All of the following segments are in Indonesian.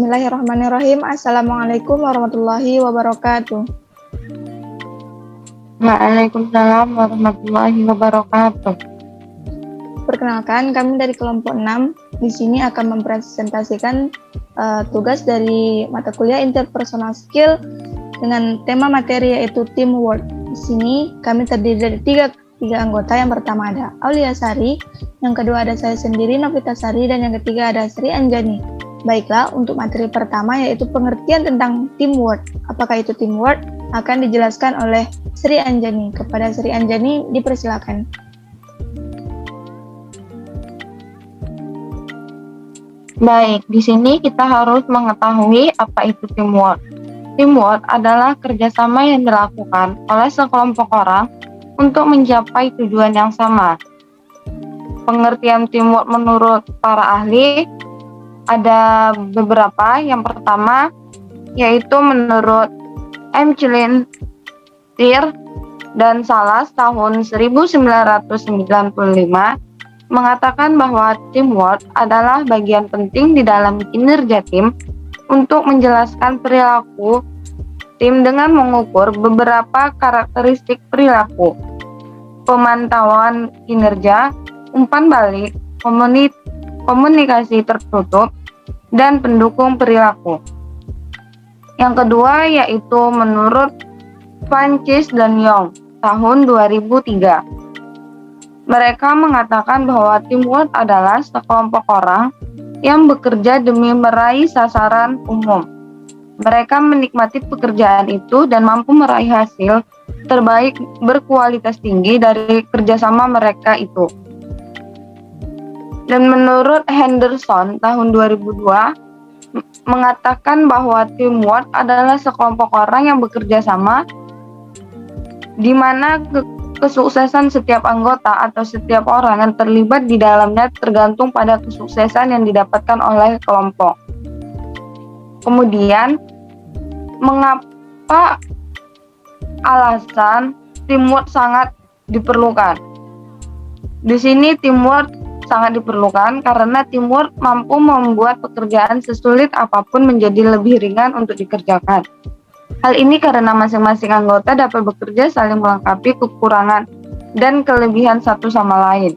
Bismillahirrahmanirrahim. Assalamualaikum warahmatullahi wabarakatuh. Waalaikumsalam warahmatullahi wabarakatuh. Perkenalkan, kami dari kelompok 6 di sini akan mempresentasikan tugas dari mata kuliah Interpersonal Skill dengan tema materi yaitu Teamwork. Di sini kami terdiri dari tiga anggota. Yang pertama ada Aulia Sari, yang kedua ada saya sendiri Novita Sari, dan yang ketiga ada Sri Anjani. Baiklah, untuk materi pertama yaitu pengertian tentang teamwork. Apakah itu teamwork? Akan dijelaskan oleh Sri Anjani. Kepada Sri Anjani dipersilakan. Baik, di sini kita harus mengetahui apa itu teamwork. Teamwork adalah kerjasama yang dilakukan oleh sekelompok orang untuk mencapai tujuan yang sama. Pengertian teamwork menurut para ahli ada beberapa. Yang pertama yaitu menurut M. Cilintir dan Salas tahun 1995 mengatakan bahwa teamwork adalah bagian penting di dalam kinerja tim untuk menjelaskan perilaku tim dengan mengukur beberapa karakteristik perilaku, pemantauan kinerja, umpan balik, komunikasi tertutup, dan pendukung perilaku. Yang kedua yaitu menurut Francis dan Young tahun 2003. Mereka mengatakan bahwa teamwork adalah sekelompok orang yang bekerja demi meraih sasaran umum. Mereka menikmati pekerjaan itu dan mampu meraih hasil terbaik berkualitas tinggi dari kerjasama mereka itu. Dan menurut Henderson tahun 2002 mengatakan bahwa teamwork adalah sekelompok orang yang bekerja sama di mana kesuksesan setiap anggota atau setiap orang yang terlibat di dalamnya tergantung pada kesuksesan yang didapatkan oleh kelompok. Kemudian, mengapa alasan teamwork sangat diperlukan? Di sini teamwork sangat diperlukan karena teamwork mampu membuat pekerjaan sesulit apapun menjadi lebih ringan untuk dikerjakan. Hal ini karena masing-masing anggota dapat bekerja saling melengkapi kekurangan dan kelebihan satu sama lain.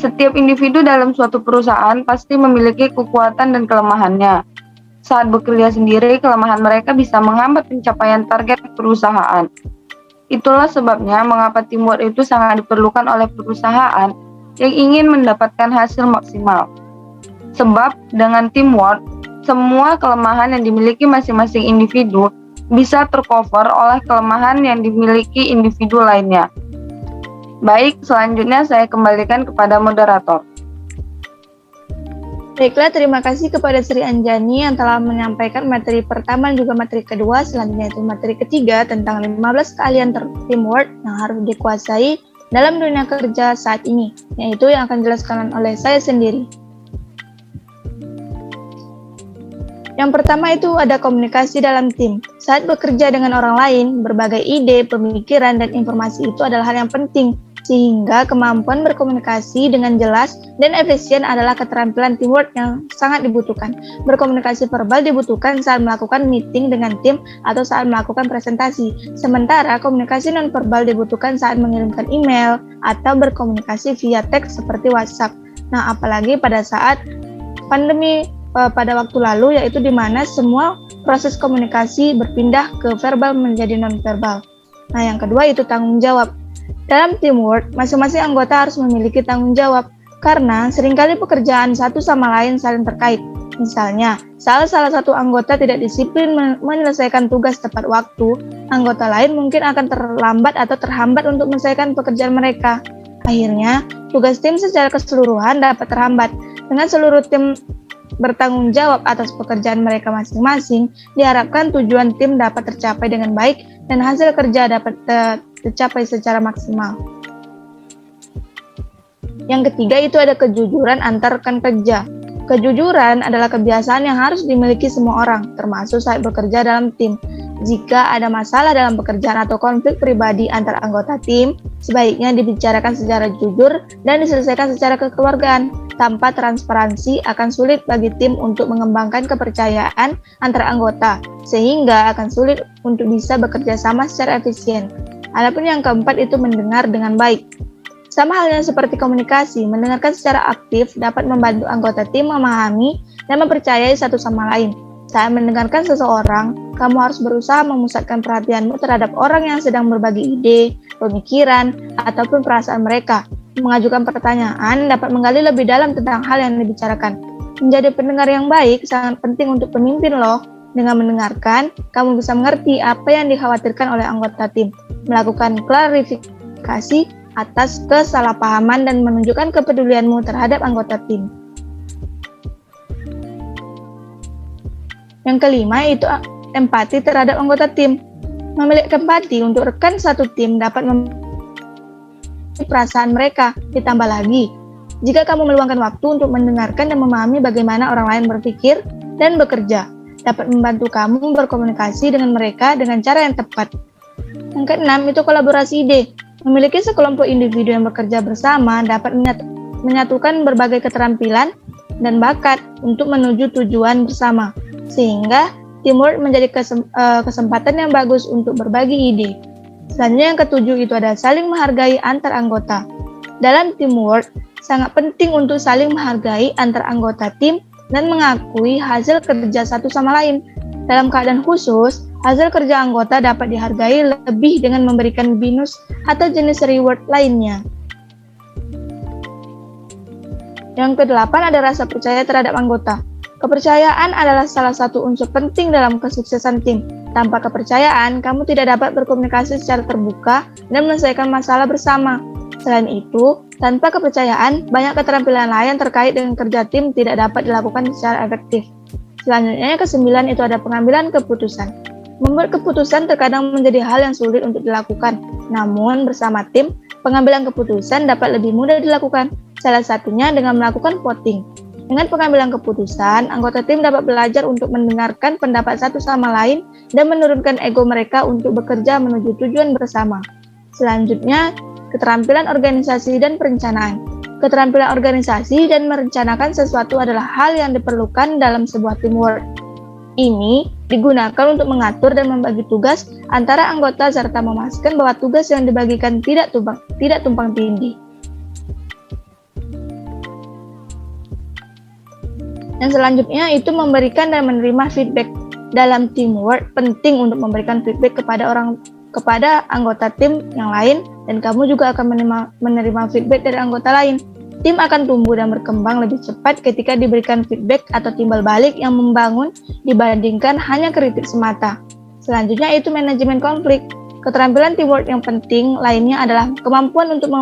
Setiap individu dalam suatu perusahaan pasti memiliki kekuatan dan kelemahannya. Saat bekerja sendiri, kelemahan mereka bisa menghambat pencapaian target perusahaan. Itulah sebabnya mengapa teamwork itu sangat diperlukan oleh perusahaan yang ingin mendapatkan hasil maksimal. Sebab dengan teamwork, semua kelemahan yang dimiliki masing-masing individu bisa tercover oleh kelemahan yang dimiliki individu lainnya. Baik, selanjutnya saya kembalikan kepada moderator. Baiklah, terima kasih kepada Sri Anjani yang telah menyampaikan materi pertama dan juga materi kedua. Selanjutnya itu materi ketiga tentang 15 keahlian teamwork yang harus dikuasai dalam dunia kerja saat ini, yaitu yang akan dijelaskan oleh saya sendiri. Yang pertama itu ada komunikasi dalam tim. Saat bekerja dengan orang lain, berbagai ide, pemikiran, dan informasi itu adalah hal yang penting, sehingga kemampuan berkomunikasi dengan jelas dan efisien adalah keterampilan teamwork yang sangat dibutuhkan. Berkomunikasi verbal dibutuhkan saat melakukan meeting dengan tim atau saat melakukan presentasi, sementara komunikasi non-verbal dibutuhkan saat mengirimkan email atau berkomunikasi via teks seperti WhatsApp. Nah, apalagi pada saat pandemi pada waktu lalu, yaitu di mana semua proses komunikasi berpindah ke verbal menjadi non-verbal. Nah, yang kedua itu tanggung jawab. Dalam teamwork, masing-masing anggota harus memiliki tanggung jawab, karena seringkali pekerjaan satu sama lain saling terkait. Misalnya, salah satu anggota tidak disiplin menyelesaikan tugas tepat waktu, anggota lain mungkin akan terlambat atau terhambat untuk menyelesaikan pekerjaan mereka. Akhirnya, tugas tim secara keseluruhan dapat terhambat. Dengan seluruh tim bertanggung jawab atas pekerjaan mereka masing-masing, diharapkan tujuan tim dapat tercapai dengan baik dan hasil kerja dapat tercapai secara maksimal. Yang ketiga itu ada kejujuran antar rekan kerja. Kejujuran adalah kebiasaan yang harus dimiliki semua orang, termasuk saat bekerja dalam tim. Jika ada masalah dalam pekerjaan atau konflik pribadi antar anggota tim, sebaiknya dibicarakan secara jujur dan diselesaikan secara kekeluargaan. Tanpa transparansi akan sulit bagi tim untuk mengembangkan kepercayaan antara anggota, sehingga akan sulit untuk bisa bekerja sama secara efisien. Adapun yang keempat itu mendengar dengan baik. Sama halnya seperti komunikasi, mendengarkan secara aktif dapat membantu anggota tim memahami dan mempercayai satu sama lain. Saat mendengarkan seseorang, kamu harus berusaha memusatkan perhatianmu terhadap orang yang sedang berbagi ide, pemikiran, ataupun perasaan mereka. Mengajukan pertanyaan dapat menggali lebih dalam tentang hal yang dibicarakan. Menjadi pendengar yang baik sangat penting untuk pemimpin loh. Dengan mendengarkan, kamu bisa mengerti apa yang dikhawatirkan oleh anggota tim, melakukan klarifikasi atas kesalahpahaman dan menunjukkan kepedulianmu terhadap anggota tim. Yang kelima itu empati terhadap anggota tim. Memiliki empati untuk rekan satu tim dapat perasaan mereka. Ditambah lagi, jika kamu meluangkan waktu untuk mendengarkan dan memahami bagaimana orang lain berpikir dan bekerja, dapat membantu kamu berkomunikasi dengan mereka dengan cara yang tepat. Yang keenam itu kolaborasi ide. Memiliki sekelompok individu yang bekerja bersama dapat menyatukan berbagai keterampilan dan bakat untuk menuju tujuan bersama, sehingga teamwork menjadi kesempatan yang bagus untuk berbagi ide. Selanjutnya yang ketujuh itu ada saling menghargai antar anggota. Dalam teamwork, sangat penting untuk saling menghargai antar anggota tim dan mengakui hasil kerja satu sama lain. Dalam keadaan khusus, hasil kerja anggota dapat dihargai lebih dengan memberikan bonus atau jenis reward lainnya. Yang kedelapan ada rasa percaya terhadap anggota. Kepercayaan adalah salah satu unsur penting dalam kesuksesan tim. Tanpa kepercayaan, kamu tidak dapat berkomunikasi secara terbuka dan menyelesaikan masalah bersama. Selain itu, tanpa kepercayaan, banyak keterampilan lain terkait dengan kerja tim tidak dapat dilakukan secara efektif. Selanjutnya, yang kesembilan itu ada pengambilan keputusan. Membuat keputusan terkadang menjadi hal yang sulit untuk dilakukan. Namun, bersama tim, pengambilan keputusan dapat lebih mudah dilakukan. Salah satunya dengan melakukan voting. Dengan pengambilan keputusan, anggota tim dapat belajar untuk mendengarkan pendapat satu sama lain dan menurunkan ego mereka untuk bekerja menuju tujuan bersama. Selanjutnya, keterampilan organisasi dan perencanaan. Keterampilan organisasi dan merencanakan sesuatu adalah hal yang diperlukan dalam sebuah teamwork. Ini digunakan untuk mengatur dan membagi tugas antara anggota serta memastikan bahwa tugas yang dibagikan tidak tumpang tindih. Yang selanjutnya itu memberikan dan menerima feedback. Dalam teamwork penting untuk memberikan feedback kepada anggota tim yang lain, dan kamu juga akan menerima feedback dari anggota lain. Tim akan tumbuh dan berkembang lebih cepat ketika diberikan feedback atau timbal balik yang membangun dibandingkan hanya kritik semata. Selanjutnya itu manajemen konflik. Keterampilan teamwork yang penting lainnya adalah kemampuan untuk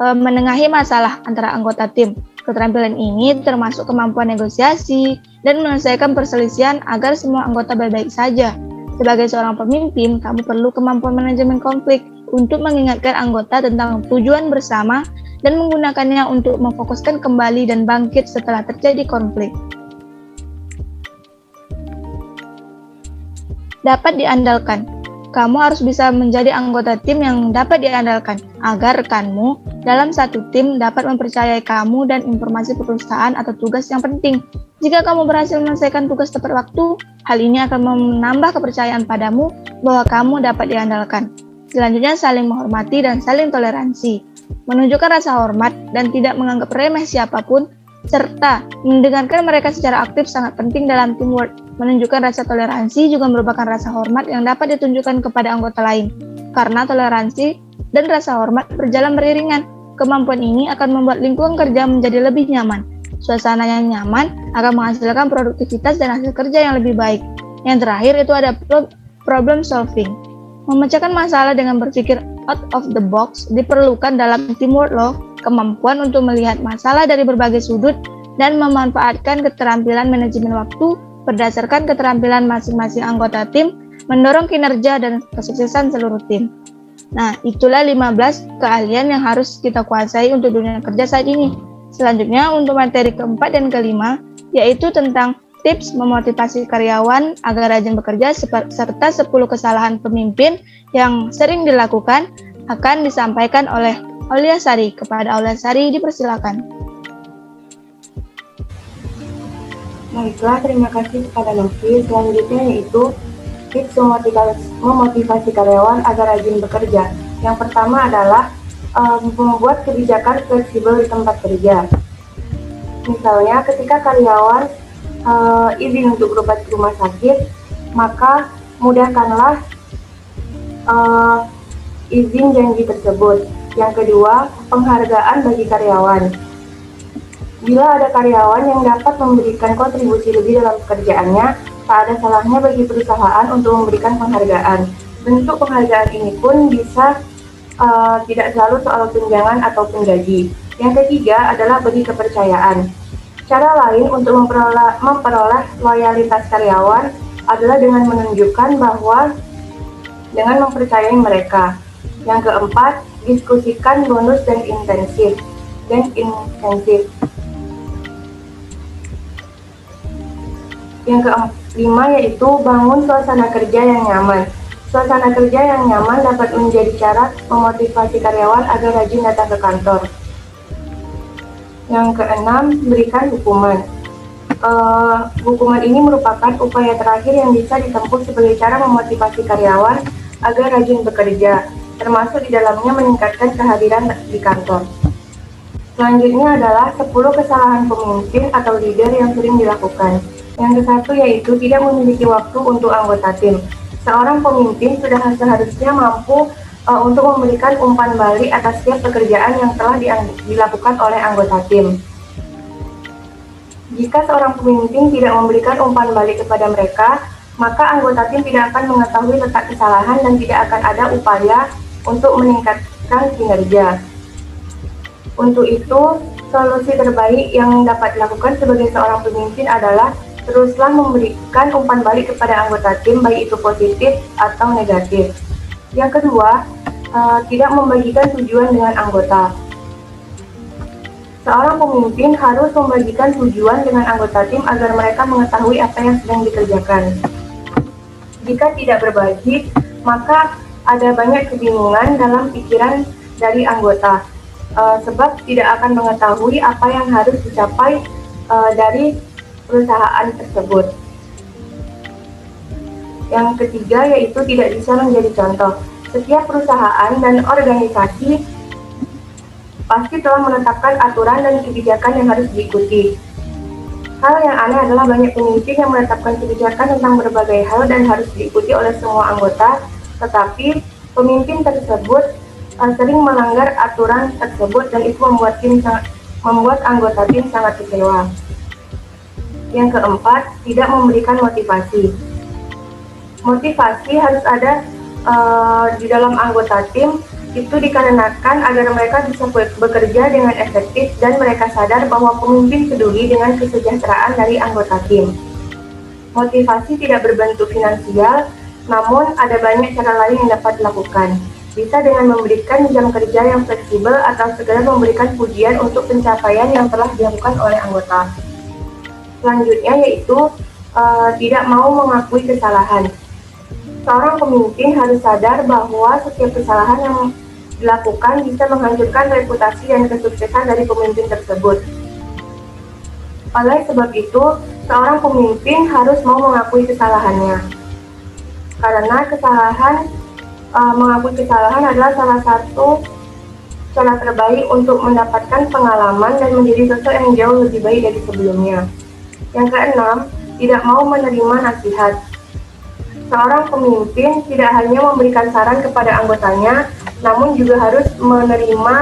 menengahi masalah antara anggota tim. Keterampilan ini termasuk kemampuan negosiasi dan menyelesaikan perselisihan agar semua anggota baik-baik saja. Sebagai seorang pemimpin, kamu perlu kemampuan manajemen konflik untuk mengingatkan anggota tentang tujuan bersama dan menggunakannya untuk memfokuskan kembali dan bangkit setelah terjadi konflik. Dapat diandalkan. Kamu harus bisa menjadi anggota tim yang dapat diandalkan agar rekanmu dalam satu tim dapat mempercayai kamu dan informasi perusahaan atau tugas yang penting. Jika kamu berhasil menyelesaikan tugas tepat waktu, hal ini akan menambah kepercayaan padamu bahwa kamu dapat diandalkan. Selanjutnya, saling menghormati dan saling toleransi. Menunjukkan rasa hormat dan tidak menganggap remeh siapapun, serta mendengarkan mereka secara aktif sangat penting dalam teamwork. Menunjukkan rasa toleransi juga merupakan rasa hormat yang dapat ditunjukkan kepada anggota lain. Karena toleransi dan rasa hormat berjalan beriringan, kemampuan ini akan membuat lingkungan kerja menjadi lebih nyaman. Suasana yang nyaman akan menghasilkan produktivitas dan hasil kerja yang lebih baik. Yang terakhir itu ada problem solving. Memecahkan masalah dengan berpikir out of the box diperlukan dalam teamwork loh. Kemampuan untuk melihat masalah dari berbagai sudut dan memanfaatkan keterampilan manajemen waktu berdasarkan keterampilan masing-masing anggota tim mendorong kinerja dan kesuksesan seluruh tim. Nah, itulah 15 keahlian yang harus kita kuasai untuk dunia kerja saat ini. Selanjutnya untuk materi keempat dan kelima, yaitu tentang tips memotivasi karyawan agar rajin bekerja serta 10 kesalahan pemimpin yang sering dilakukan akan disampaikan oleh Aulia Sari. Kepada Aulia Sari dipersilakan. Baiklah, terima kasih kepada Novi. Selanjutnya yaitu tips memotivasi karyawan agar rajin bekerja. Yang pertama adalah membuat kebijakan fleksibel di tempat kerja. Misalnya, ketika karyawan izin untuk berobat ke rumah sakit, maka mudahkanlah izin janji tersebut. Yang kedua, penghargaan bagi karyawan. Bila ada karyawan yang dapat memberikan kontribusi lebih dalam pekerjaannya, tak ada salahnya bagi perusahaan untuk memberikan penghargaan. Bentuk penghargaan ini pun bisa tidak selalu soal tunjangan ataupun gaji. Yang ketiga adalah bagi kepercayaan. Cara lain untuk memperoleh loyalitas karyawan adalah dengan menunjukkan bahwa dengan mempercayai mereka. Yang keempat, diskusikan bonus dan insentif. Yang kelima yaitu bangun suasana kerja yang nyaman. Suasana kerja yang nyaman dapat menjadi cara memotivasi karyawan agar rajin datang ke kantor. Yang keenam, berikan hukuman. Hukuman ini merupakan upaya terakhir yang bisa ditempuh sebagai cara memotivasi karyawan agar rajin bekerja, termasuk di dalamnya meningkatkan kehadiran di kantor. Selanjutnya adalah 10 kesalahan pemimpin atau leader yang sering dilakukan. Yang ke-1 yaitu tidak memiliki waktu untuk anggota tim. Seorang pemimpin sudah seharusnya mampu untuk memberikan umpan balik atas setiap pekerjaan yang telah dilakukan oleh anggota tim. Jika seorang pemimpin tidak memberikan umpan balik kepada mereka, maka anggota tim tidak akan mengetahui letak kesalahan dan tidak akan ada upaya untuk meningkatkan kinerja. Untuk itu, solusi terbaik yang dapat dilakukan sebagai seorang pemimpin adalah teruslah memberikan umpan balik kepada anggota tim, baik itu positif atau negatif. Yang kedua, tidak membagikan tujuan dengan anggota. Seorang pemimpin harus membagikan tujuan dengan anggota tim agar mereka mengetahui apa yang sedang dikerjakan. Jika tidak berbagi, maka ada banyak kebingungan dalam pikiran dari anggota, sebab tidak akan mengetahui apa yang harus dicapai dari perusahaan tersebut. Yang ketiga yaitu tidak bisa menjadi contoh. Setiap perusahaan dan organisasi pasti telah menetapkan aturan dan kebijakan yang harus diikuti. Hal yang aneh adalah banyak pemimpin yang menetapkan kebijakan tentang berbagai hal dan harus diikuti oleh semua anggota, tetapi pemimpin tersebut sering melanggar aturan tersebut dan itu membuat anggota tim sangat kecewa. Yang keempat, tidak memberikan motivasi. Motivasi harus ada di dalam anggota tim, itu dikarenakan agar mereka bisa bekerja dengan efektif dan mereka sadar bahwa pemimpin peduli dengan kesejahteraan dari anggota tim. Motivasi tidak berbentuk finansial, namun ada banyak cara lain yang dapat dilakukan. Bisa dengan memberikan jam kerja yang fleksibel atau segera memberikan pujian untuk pencapaian yang telah dilakukan oleh anggota. Selanjutnya yaitu tidak mau mengakui kesalahan. Seorang pemimpin harus sadar bahwa setiap kesalahan yang dilakukan bisa menghancurkan reputasi dan kesuksesan dari pemimpin tersebut. Oleh sebab itu, seorang pemimpin harus mau mengakui kesalahannya. Karena mengakui kesalahan adalah salah satu cara terbaik untuk mendapatkan pengalaman dan menjadi sosok yang jauh lebih baik dari sebelumnya. Yang keenam, tidak mau menerima nasihat. Seorang pemimpin tidak hanya memberikan saran kepada anggotanya, namun juga harus menerima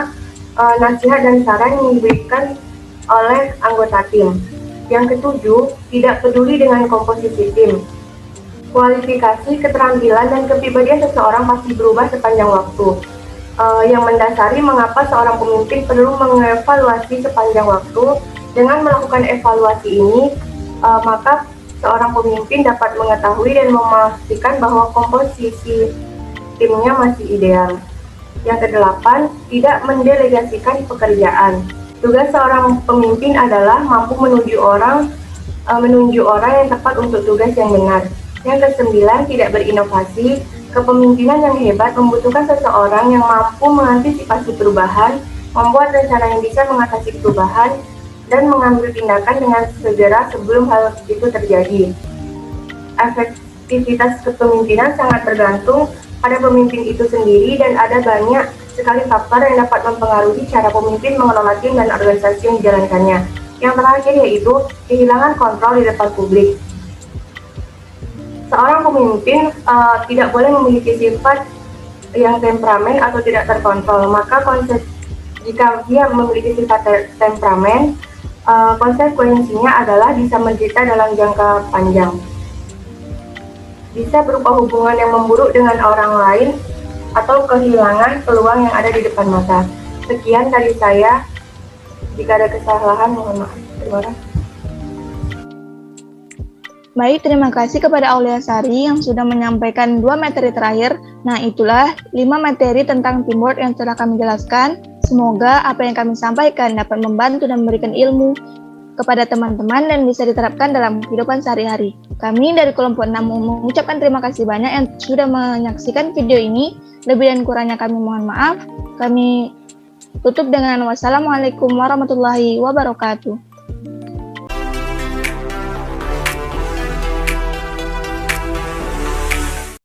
nasihat dan saran yang diberikan oleh anggota tim. Yang ketujuh, tidak peduli dengan komposisi tim. Kualifikasi, keterampilan, dan kepribadian seseorang pasti berubah sepanjang waktu. Yang mendasari mengapa seorang pemimpin perlu mengevaluasi sepanjang waktu. Dengan melakukan evaluasi ini, maka seorang pemimpin dapat mengetahui dan memastikan bahwa komposisi timnya masih ideal. Yang kedelapan, tidak mendelegasikan pekerjaan. Tugas seorang pemimpin adalah mampu menunjuk orang yang tepat untuk tugas yang benar. Yang kesembilan, tidak berinovasi. Kepemimpinan yang hebat membutuhkan seseorang yang mampu mengantisipasi perubahan, membuat rencana yang bisa mengatasi perubahan, dan mengambil tindakan dengan segera sebelum hal itu terjadi. Efektivitas kepemimpinan sangat tergantung pada pemimpin itu sendiri dan ada banyak sekali faktor yang dapat mempengaruhi cara pemimpin mengelola tim dan organisasi yang dijalankannya. Yang terakhir yaitu kehilangan kontrol di depan publik. Seorang pemimpin tidak boleh memiliki sifat yang temperamen atau tidak terkontrol, maka jika dia memiliki sifat temperamen, konsekuensinya adalah bisa menderita dalam jangka panjang. Bisa berupa hubungan yang memburuk dengan orang lain atau kehilangan peluang yang ada di depan mata. Sekian dari saya. Jika ada kesalahan, mohon maaf. Terima kasih. Baik, terima kasih kepada Aulia Sari yang sudah menyampaikan 2 materi terakhir. Nah, itulah 5 materi tentang teamwork yang telah kami jelaskan. Semoga apa yang kami sampaikan dapat membantu dan memberikan ilmu kepada teman-teman dan bisa diterapkan dalam kehidupan sehari-hari. Kami dari kelompok 6 mengucapkan terima kasih banyak yang sudah menyaksikan video ini. Lebih dan kurangnya kami mohon maaf. Kami tutup dengan wassalamualaikum warahmatullahi wabarakatuh.